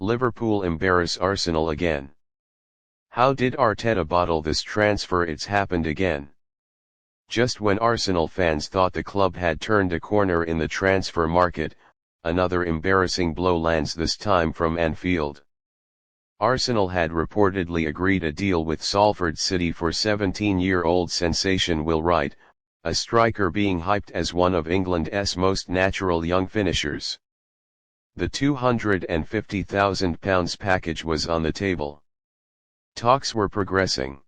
Liverpool embarrass Arsenal again. How did Arteta bottle this transfer? It's happened again. Just when Arsenal fans thought the club had turned a corner in the transfer market, another embarrassing blow lands, this time from Anfield. Arsenal had reportedly agreed a deal with Salford City for 17-year-old sensation Will Wright, a striker being hyped as one of England's most natural young finishers. The £250,000 package was on the table. Talks were progressing.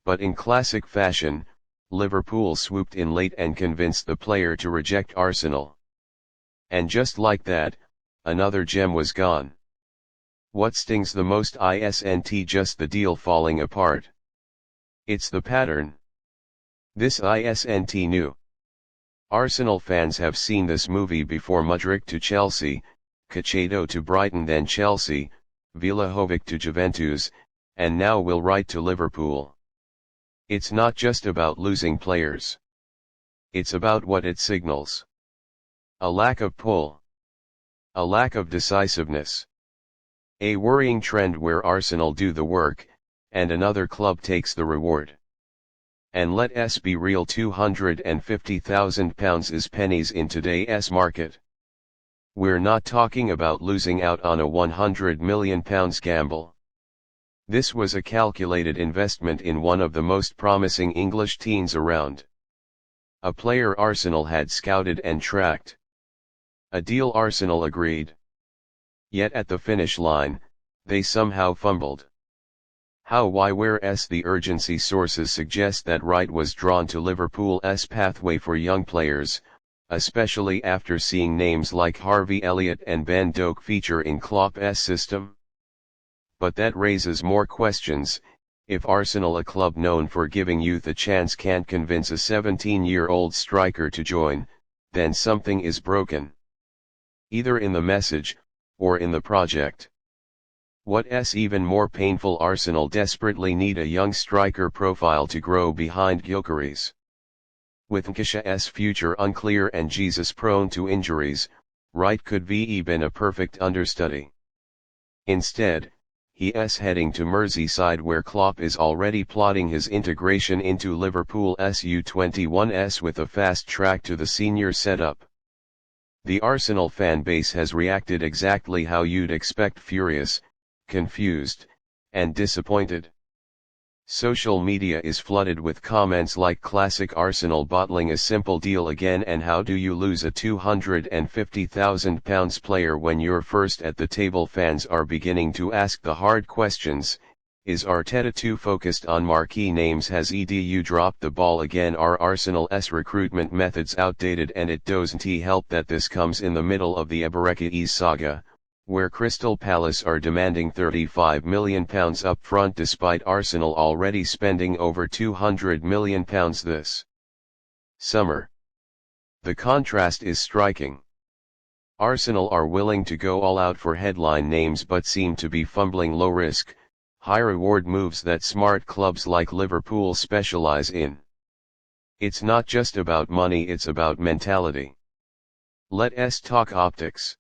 But in classic fashion, Liverpool swooped in late and convinced the player to reject Arsenal. And just like that, another gem was gone. What stings the most isn't just the deal falling apart. It's the pattern. This isn't new. Arsenal fans have seen this movie before. Mudryk to Chelsea, Caicedo to Brighton, then Chelsea, Vlahovic to Juventus, and now Will Wright to Liverpool. It's not just about losing players. It's about what it signals. A lack of pull. A lack of decisiveness. A worrying trend where Arsenal do the work, and another club takes the reward. And let's be real, £250,000 is pennies in today's market. We're not talking about losing out on a £100 million gamble. This was a calculated investment in one of the most promising English teens around. A player Arsenal had scouted and tracked. A deal Arsenal agreed. Yet at the finish line, they somehow fumbled. How, why, where's the urgency? Sources suggest that Wright was drawn to Liverpool's pathway for young players, especially after seeing names like Harvey Elliott and Ben Doak feature in Klopp's system. But that raises more questions. If Arsenal, a club known for giving youth a chance, can't convince a 17-year-old striker to join, then something is broken. Either in the message, or in the project. What's even more painful, Arsenal desperately need a young striker profile to grow behind Gyökeres. With Gyökeres' future unclear and Jesus prone to injuries, Wright could be been a perfect understudy. Instead, he's heading to Merseyside, where Klopp is already plotting his integration into Liverpool's U21s with a fast track to the senior setup. The Arsenal fan base has reacted exactly how you'd expect: furious, confused, and disappointed. Social media is flooded with comments like "classic Arsenal bottling a simple deal again," and "how do you lose a £250,000 player when you're first at the table?" Fans are beginning to ask the hard questions. Is Arteta too focused on marquee names? Has Edu dropped the ball again? Are Arsenal's recruitment methods outdated? And it doesn't help that this comes in the middle of the Gyökeres saga, where Crystal Palace are demanding £35 million up front despite Arsenal already spending over £200 million this summer. The contrast is striking. Arsenal are willing to go all out for headline names but seem to be fumbling low-risk, high-reward moves that smart clubs like Liverpool specialize in. It's not just about money, it's about mentality. Let's talk optics.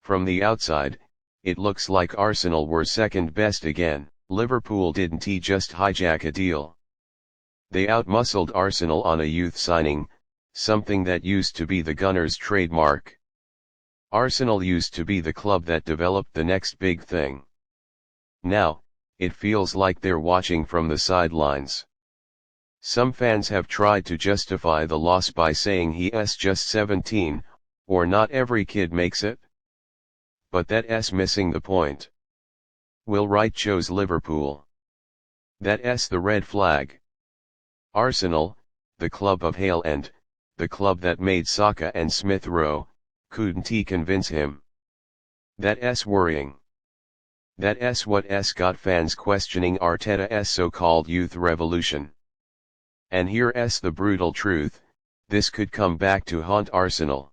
From the outside, it looks like Arsenal were second best again. Liverpool didn't just hijack a deal. They outmuscled Arsenal on a youth signing, something that used to be the Gunners' trademark. Arsenal used to be the club that developed the next big thing. Now, it feels like they're watching from the sidelines. Some fans have tried to justify the loss by saying he's just 17, or not every kid makes it. But that's missing the point. Will Wright chose Liverpool. That's the red flag. Arsenal, the club of Hale End, the club that made Saka and Smith Rowe, couldn't convince him. That's worrying. That's what's got fans questioning Arteta's so-called youth revolution. And here's the brutal truth: this could come back to haunt Arsenal.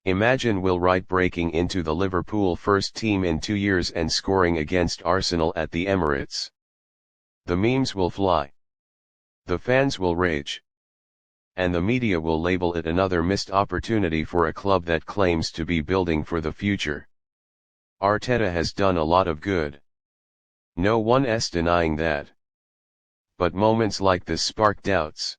Imagine Will Wright breaking into the Liverpool first team in 2 years and scoring against Arsenal at the Emirates. The memes will fly. The fans will rage. And the media will label it another missed opportunity for a club that claims to be building for the future. Arteta has done a lot of good. No one's denying that. But moments like this spark doubts.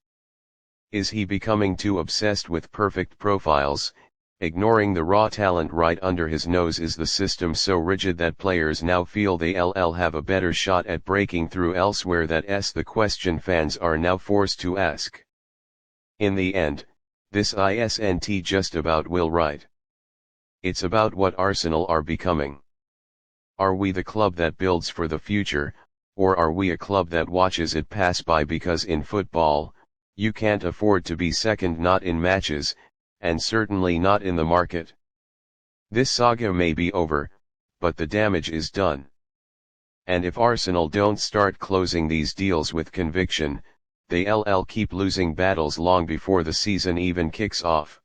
Is he becoming too obsessed with perfect profiles, ignoring the raw talent right under his nose? Is the system so rigid that players now feel they'll have a better shot at breaking through elsewhere? That's the question fans are now forced to ask. In the end, this isn't just about Will Wright. It's about what Arsenal are becoming. Are we the club that builds for the future, or are we a club that watches it pass by? Because in football, you can't afford to be second, not in matches, and certainly not in the market. This saga may be over, but the damage is done. And if Arsenal don't start closing these deals with conviction, they'll keep losing battles long before the season even kicks off.